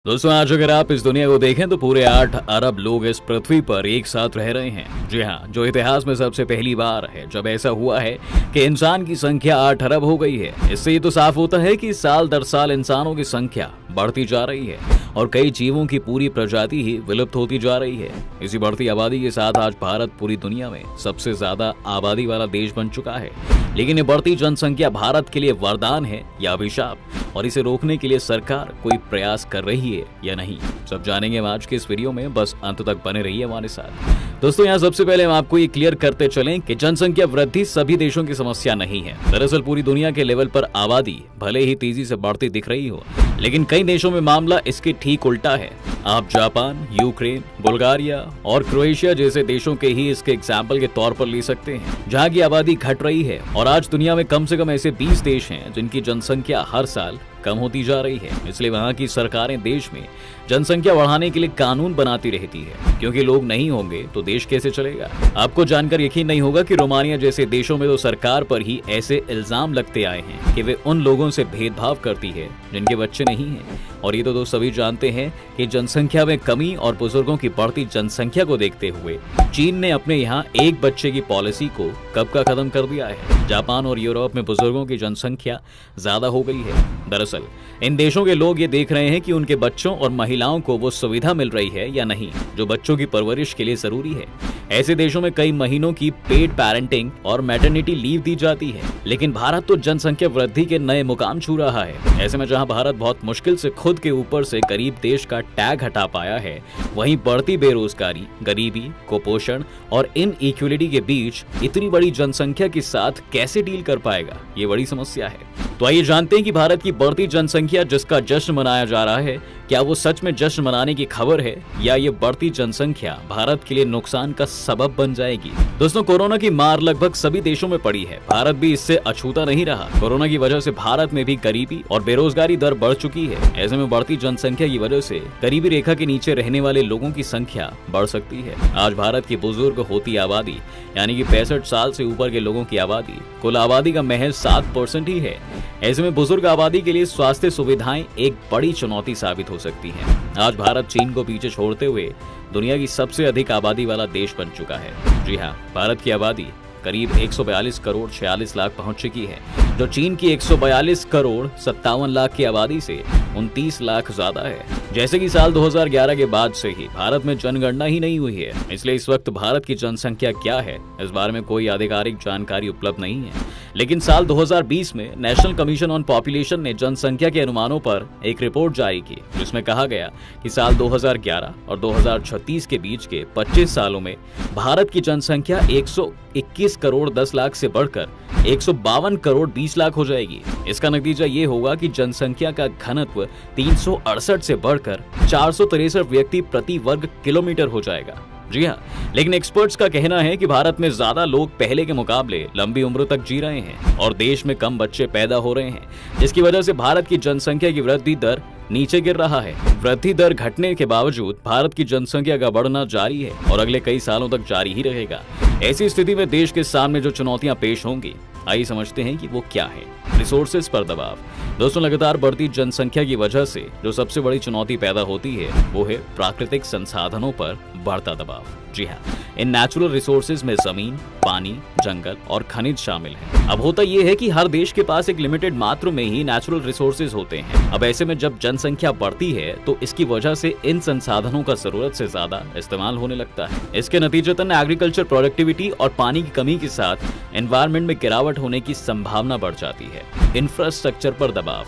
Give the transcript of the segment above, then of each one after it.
दोस्तों, आज अगर आप इस दुनिया को देखें तो पूरे 8 अरब लोग इस पृथ्वी पर एक साथ रह रहे हैं। जी हाँ, जो इतिहास में सबसे पहली बार है जब ऐसा हुआ है कि इंसान की संख्या 8 अरब हो गई है। इससे ये तो साफ होता है कि साल दर साल इंसानों की संख्या बढ़ती जा रही है और कई जीवों की पूरी प्रजाति ही विलुप्त होती जा रही है। इसी बढ़ती आबादी के साथ आज भारत पूरी दुनिया में सबसे ज्यादा आबादी वाला देश बन चुका है। लेकिन ये बढ़ती जनसंख्या भारत के लिए वरदान है या अभिशाप, और इसे रोकने के लिए सरकार कोई प्रयास कर रही है या नहीं, सब जानेंगे हम आज के इस वीडियो में। बस अंत तक बने रहिए हमारे साथ। दोस्तों, यहाँ सबसे पहले हम आपको ये क्लियर करते चलें कि जनसंख्या वृद्धि सभी देशों की समस्या नहीं है। दरअसल पूरी दुनिया के लेवल पर आबादी भले ही तेजी से बढ़ती दिख रही हो, लेकिन कई देशों में मामला इसके ठीक उल्टा है। आप जापान, यूक्रेन, बुल्गारिया और क्रोएशिया जैसे देशों के ही इसके एग्जाम्पल के तौर पर ले सकते हैं, जहाँ की आबादी घट रही है। और आज दुनिया में कम से कम ऐसे 20 देश हैं जिनकी जनसंख्या हर साल कम होती जा रही है। इसलिए वहाँ की सरकारें देश में जनसंख्या बढ़ाने के लिए कानून बनाती रहती है, क्योंकि लोग नहीं होंगे तो देश कैसे चलेगा। आपको जानकर यकीन नहीं होगा कि रोमानिया जैसे देशों में तो सरकार पर ही ऐसे इल्जाम लगते आए हैं कि वे उन लोगों से भेदभाव करती है जिनके बच्चे नहीं हैं। और ये तो सभी जानते हैं कि जनसंख्या में कमी और बुजुर्गों की बढ़ती जनसंख्या को देखते हुए चीन ने अपने यहाँ एक बच्चे की पॉलिसी को कब का खत्म कर दिया है। जापान और यूरोप में बुजुर्गों की जनसंख्या ज्यादा हो गई है। दरअसल इन देशों के लोग ये देख रहे हैं कि उनके बच्चों और महिलाओं को वो सुविधा मिल रही है या नहीं जो बच्चों की परवरिश के लिए जरूरी है। ऐसे देशों में कई महीनों की पेड पेरेंटिंग और मैटरनिटी लीव दी जाती है। लेकिन भारत तो जनसंख्या वृद्धि के नए मुकाम छू रहा है। ऐसे में जहां भारत बहुत मुश्किल से खुद के ऊपर से गरीब देश का टैग हटा पाया है, वहीं बढ़ती बेरोजगारी, गरीबी, कुपोषण और इनइक्वालिटी के बीच इतनी बड़ी जनसंख्या के साथ कैसे डील कर पाएगा, ये बड़ी समस्या है। तो आइए जानते हैं कि भारत की बढ़ती जनसंख्या जिसका जश्न मनाया जा रहा है, क्या वो सच में जश्न मनाने की खबर है या ये बढ़ती जनसंख्या भारत के लिए नुकसान का सबब बन जाएगी। दोस्तों, कोरोना की मार लगभग सभी देशों में पड़ी है। भारत भी इससे अछूता नहीं रहा। कोरोना की वजह से भारत में भी गरीबी और बेरोजगारी दर बढ़ चुकी है। ऐसे में बढ़ती जनसंख्या की वजह से गरीबी रेखा के नीचे रहने वाले लोगों की संख्या बढ़ सकती है। आज भारत की बुजुर्ग होती आबादी यानी कि 65 साल से ऊपर के लोगों की आबादी कुल आबादी का महज 7% ही है। ऐसे में बुजुर्ग आबादी के लिए स्वास्थ्य सुविधाएं एक बड़ी चुनौती साबित हो सकती हैं। आज भारत चीन को पीछे छोड़ते हुए दुनिया की सबसे अधिक आबादी वाला देश बन चुका है। जी हाँ, भारत की आबादी करीब 142 करोड़ 46 लाख पहुंच चुकी है, जो चीन की 142 करोड़ 57 लाख की आबादी से 29 लाख ज्यादा है। जैसे कि साल 2011 के बाद से ही भारत में जनगणना ही नहीं हुई है, इसलिए इस वक्त भारत की जनसंख्या क्या है इस बारे में कोई आधिकारिक जानकारी उपलब्ध नहीं है। लेकिन साल 2020 में नेशनल कमीशन ऑन पॉपुलेशन ने जनसंख्या के अनुमानों पर एक रिपोर्ट जारी की, जिसमें कहा गया कि साल 2011 और 2036 के बीच के 25 सालों में भारत की जनसंख्या 121 करोड़ 10 लाख से बढ़कर 152 करोड़ 20 लाख हो जाएगी। इसका नतीजा ये होगा कि जनसंख्या का घनत्व 368 से बढ़कर 463 व्यक्ति प्रति वर्ग किलोमीटर हो जाएगा। जी हाँ, लेकिन एक्सपर्ट्स का कहना है कि भारत में ज्यादा लोग पहले के मुकाबले लंबी उम्र तक जी रहे हैं और देश में कम बच्चे पैदा हो रहे हैं, जिसकी वजह से भारत की जनसंख्या की वृद्धि दर नीचे गिर रहा है। वृद्धि दर घटने के बावजूद भारत की जनसंख्या का बढ़ना जारी है और अगले कई सालों तक जारी ही रहेगा। ऐसी स्थिति में देश के सामने जो चुनौतियां पेश होंगी, आइए समझते हैं कि वो क्या है। रिसोर्सेज पर दबाव। दोस्तों, लगातार बढ़ती जनसंख्या की वजह से जो सबसे बड़ी चुनौती पैदा होती है वो है प्राकृतिक संसाधनों पर बढ़ता दबाव। जी हाँ, इन नेचुरल रिसोर्सेज में जमीन, पानी, जंगल और खनिज शामिल हैं। अब होता यह है कि हर देश के पास एक लिमिटेड मात्रा में ही नेचुरल रिसोर्सेज होते हैं। अब ऐसे में जब जनसंख्या बढ़ती है तो इसकी वजह से इन संसाधनों का जरूरत से ज्यादा इस्तेमाल होने लगता है। इसके नतीजतन एग्रीकल्चर प्रोडक्टिविटी और पानी की कमी के साथ एनवायरनमेंट में गिरावट होने की संभावना बढ़ जाती है। इंफ्रास्ट्रक्चर पर दबाव।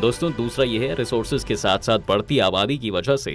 दोस्तों, दूसरा यह है रिसोर्सेज के साथ साथ बढ़ती आबादी की वजह से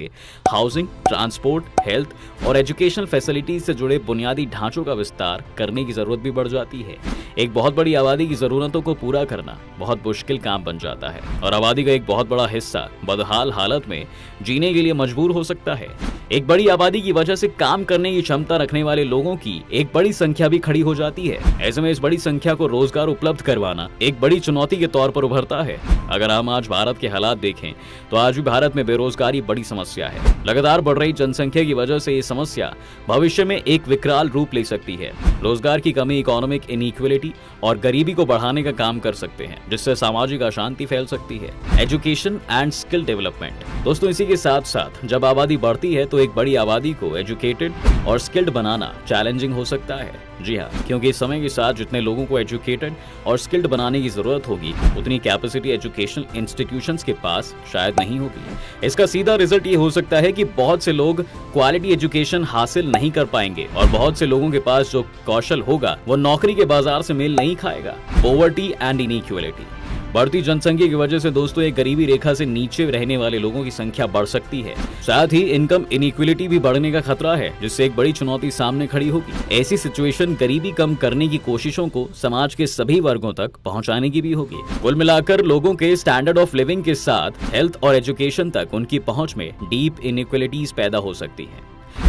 हाउसिंग, ट्रांसपोर्ट, हेल्थ और एजुकेशनल फैसिलिटीज से जुड़े बुनियादी ढांचों का विस्तार करने की जरूरत भी बढ़ जाती है। एक बहुत बड़ी आबादी की जरूरतों को पूरा करना बहुत मुश्किल काम बन जाता है और आबादी का एक बहुत बड़ा हिस्सा बदहाल हालत में जीने के लिए मजबूर हो सकता है। एक बड़ी आबादी की वजह से काम करने की क्षमता रखने वाले लोगों की एक बड़ी संख्या भी खड़ी हो जाती है। ऐसे में इस बड़ी संख्या को रोजगार उपलब्ध करवाना एक बड़ी चुनौती के तौर पर उभरता है। अगर आम आज भारत के हालात देखें तो आज भी भारत में बेरोजगारी बड़ी समस्या है। लगातार बढ़ रही जनसंख्या की वजह से ये समस्या भविष्य में एक विकराल रूप ले सकती है। रोजगार की कमी इकोनॉमिक इनइक्वलिटी और गरीबी को बढ़ाने का काम कर सकते हैं, जिससे सामाजिक अशांति फैल सकती है। Education and skill development. दोस्तों, इसी के साथ साथ जब आबादी बढ़ती है तो एक बड़ी आबादी को एजुकेटेड और स्किल्ड बनाना चैलेंजिंग हो सकता है। जी हाँ, क्योंकि समय के साथ जितने लोगों को एजुकेटेड और स्किल्ड बनाने की जरूरत होगी उतनी कैपेसिटी एजुकेशनल इंस्टीट्यूशंस के पास शायद नहीं होगी। इसका सीधा रिजल्ट ये हो सकता है कि बहुत से लोग क्वालिटी एजुकेशन हासिल नहीं कर पाएंगे और बहुत से लोगों के पास जो कौशल होगा वो नौकरी के बाजार से मेल नहीं खाएगा। Poverty and inequality. बढ़ती जनसंख्या की वजह से दोस्तों एक गरीबी रेखा से नीचे रहने वाले लोगों की संख्या बढ़ सकती है। साथ ही इनकम इनइक्वलिटी भी बढ़ने का खतरा है, जिससे एक बड़ी चुनौती सामने खड़ी होगी। ऐसी सिचुएशन गरीबी कम करने की कोशिशों को समाज के सभी वर्गों तक पहुंचाने की भी होगी। कुल मिलाकर लोगों के स्टैंडर्ड ऑफ लिविंग के साथ हेल्थ और एजुकेशन तक उनकी पहुंच में डीप इनइक्वलिटीज पैदा हो सकती है।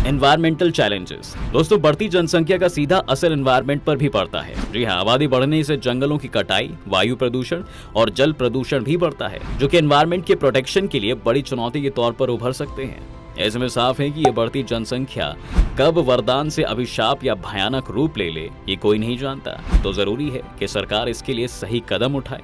Environmental challenges. दोस्तों, बढ़ती जनसंख्या का सीधा असर एनवायरमेंट पर भी पड़ता है। जी हाँ, आबादी बढ़ने से जंगलों की कटाई, वायु प्रदूषण और जल प्रदूषण भी बढ़ता है, जो कि एनवायरमेंट के प्रोटेक्शन के लिए बड़ी चुनौती के तौर पर उभर सकते हैं। ऐसे में साफ है कि ये बढ़ती जनसंख्या कब वरदान से अभिशाप या भयानक रूप ले ले ये कोई नहीं जानता। तो जरूरी है कि सरकार इसके लिए सही कदम उठाए।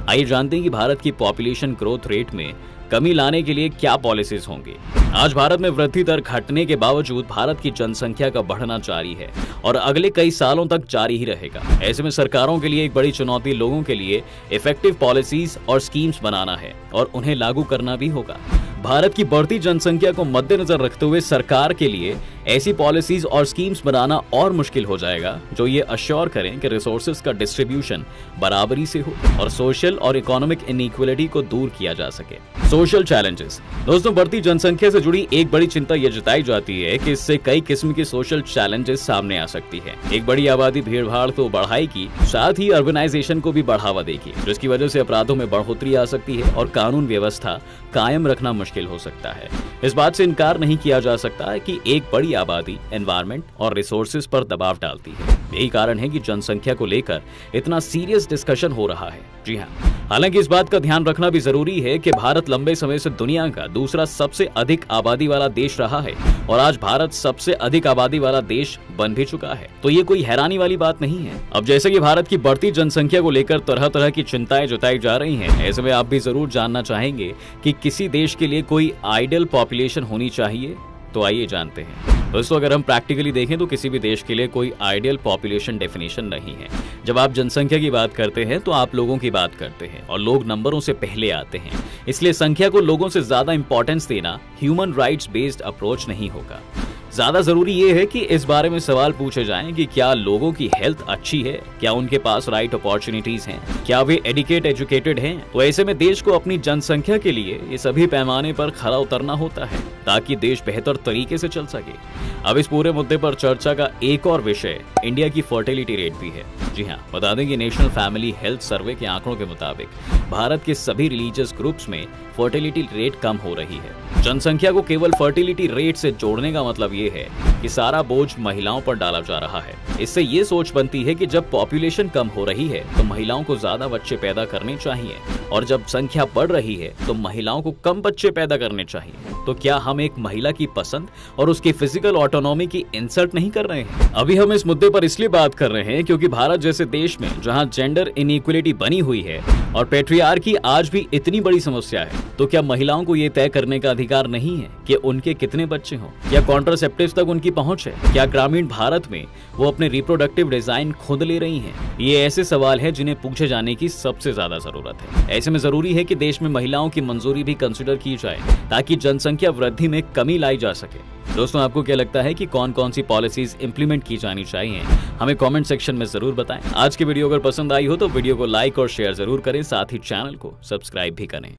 आइए जानते हैं कि भारत की पॉपुलेशन ग्रोथ रेट में कमी लाने के लिए क्या पॉलिसीज होंगी। आज भारत में वृद्धि दर घटने के बावजूद भारत की जनसंख्या का बढ़ना जारी है और अगले कई सालों तक जारी ही रहेगा। ऐसे में सरकारों के लिए एक बड़ी चुनौती लोगों के लिए इफेक्टिव पॉलिसीज और स्कीम्स बनाना है और उन्हें लागू करना भी होगा। भारत की बढ़ती जनसंख्या को मद्देनजर रखते हुए सरकार के लिए ऐसी पॉलिसीज और स्कीम्स बनाना और मुश्किल हो जाएगा जो ये अश्योर करें कि रिसोर्सेज का डिस्ट्रीब्यूशन बराबरी से हो और सोशल और इकोनॉमिक इनइक्वलिटी को दूर किया जा सके। Social challenges. दोस्तों, बढ़ती जनसंख्या से जुड़ी एक बड़ी चिंता यह जताई जाती है कि इससे कई किस्म के सोशल चैलेंजेस सामने आ सकती है। एक बड़ी आबादी भीड़भाड़ तो बढ़ाएगी, साथ ही अर्बनाइजेशन को भी बढ़ावा देगी, जिसकी वजह से अपराधों में बढ़ोतरी आ सकती है और कानून व्यवस्था कायम रखना मुश्किल हो सकता है। इस बात से इनकार नहीं किया जा सकता है कि एक बड़ी आबादी एनवायरमेंट और रिसोर्सेज पर दबाव डालती है। यही कारण है कि जनसंख्या को लेकर इतना सीरियस डिस्कशन हो रहा है। जी हाँ, हालांकि इस बात का ध्यान रखना भी जरूरी है कि भारत लंबे समय से दुनिया का दूसरा सबसे अधिक आबादी वाला देश रहा है और आज भारत सबसे अधिक आबादी वाला देश बन भी चुका है। तो ये कोई हैरानी वाली बात नहीं है। अब जैसे कि भारत की बढ़ती जनसंख्या को लेकर तरह तरह की चिंताएं जताई जा रही हैं, ऐसे में आप भी जरूर जानना चाहेंगे कि किसी देश के लिए कोई आइडियल पॉपुलेशन होनी चाहिए। तो आइए जानते हैं। दोस्तों, अगर हम प्रैक्टिकली देखें तो किसी भी देश के लिए कोई आइडियल पॉपुलेशन डेफिनेशन नहीं है। जब आप जनसंख्या की बात करते हैं तो आप लोगों की बात करते हैं और लोग नंबरों से पहले आते हैं। इसलिए संख्या को लोगों से ज्यादा इंपॉर्टेंस देना ह्यूमन राइट्स बेस्ड अप्रोच नहीं होगा। ज्यादा जरूरी ये है कि इस बारे में सवाल पूछे जाएं कि क्या लोगों की हेल्थ अच्छी है, क्या उनके पास राइट अपॉर्चुनिटीज हैं, क्या वे एजुकेटेड हैं। तो ऐसे में देश को अपनी जनसंख्या के लिए ये सभी पैमाने पर खरा उतरना होता है ताकि देश बेहतर तरीके से चल सके। अब इस पूरे मुद्दे पर चर्चा का एक और विषय इंडिया की फर्टिलिटी रेट भी है। जी हाँ, बता दें कि नेशनल फैमिली हेल्थ सर्वे के आंकड़ों के मुताबिक भारत के सभी रिलीजियस ग्रुप्स में फर्टिलिटी रेट कम हो रही है। जनसंख्या को केवल फर्टिलिटी रेट से जोड़ने का मतलब ये है कि सारा बोझ महिलाओं पर डाला जा रहा है। इससे ये सोच बनती है कि जब पॉपुलेशन कम हो रही है तो महिलाओं को ज्यादा बच्चे पैदा करने चाहिए और जब संख्या बढ़ रही है तो महिलाओं को कम बच्चे पैदा करने चाहिए। तो क्या हम एक महिला की पसंद और उसकी फिजिकल ऑटोनॉमी की इंसल्ट नहीं कर रहे हैं? अभी हम इस मुद्दे पर इसलिए बात कर रहे हैं क्योंकि भारत जैसे देश में जहां जेंडर इनइक्वलिटी बनी हुई है और पेट्रियार्की आज भी इतनी बड़ी समस्या है, तो क्या महिलाओं को ये तय करने का अधिकार नहीं है कि उनके कितने बच्चे हों? क्या कॉन्ट्रासेप्टिव्स तक उनकी पहुंच है? क्या ग्रामीण भारत में वो अपने रिप्रोडक्टिव डिजाइन खुद ले रही हैं? ये ऐसे सवाल है जिन्हें पूछे जाने की सबसे ज्यादा जरूरत है। ऐसे में जरूरी है कि देश में महिलाओं की मंजूरी भी कंसिडर की जाए ताकि जनसंख्या वृद्धि में कमी लाई जा सके। दोस्तों, आपको क्या लगता है कि कौन कौन सी पॉलिसीज इंप्लीमेंट की जानी चाहिए? हमें कमेंट सेक्शन में जरूर बताएं। आज की वीडियो अगर पसंद आई हो तो वीडियो को लाइक और शेयर जरूर करें, साथ ही चैनल को सब्सक्राइब भी करें।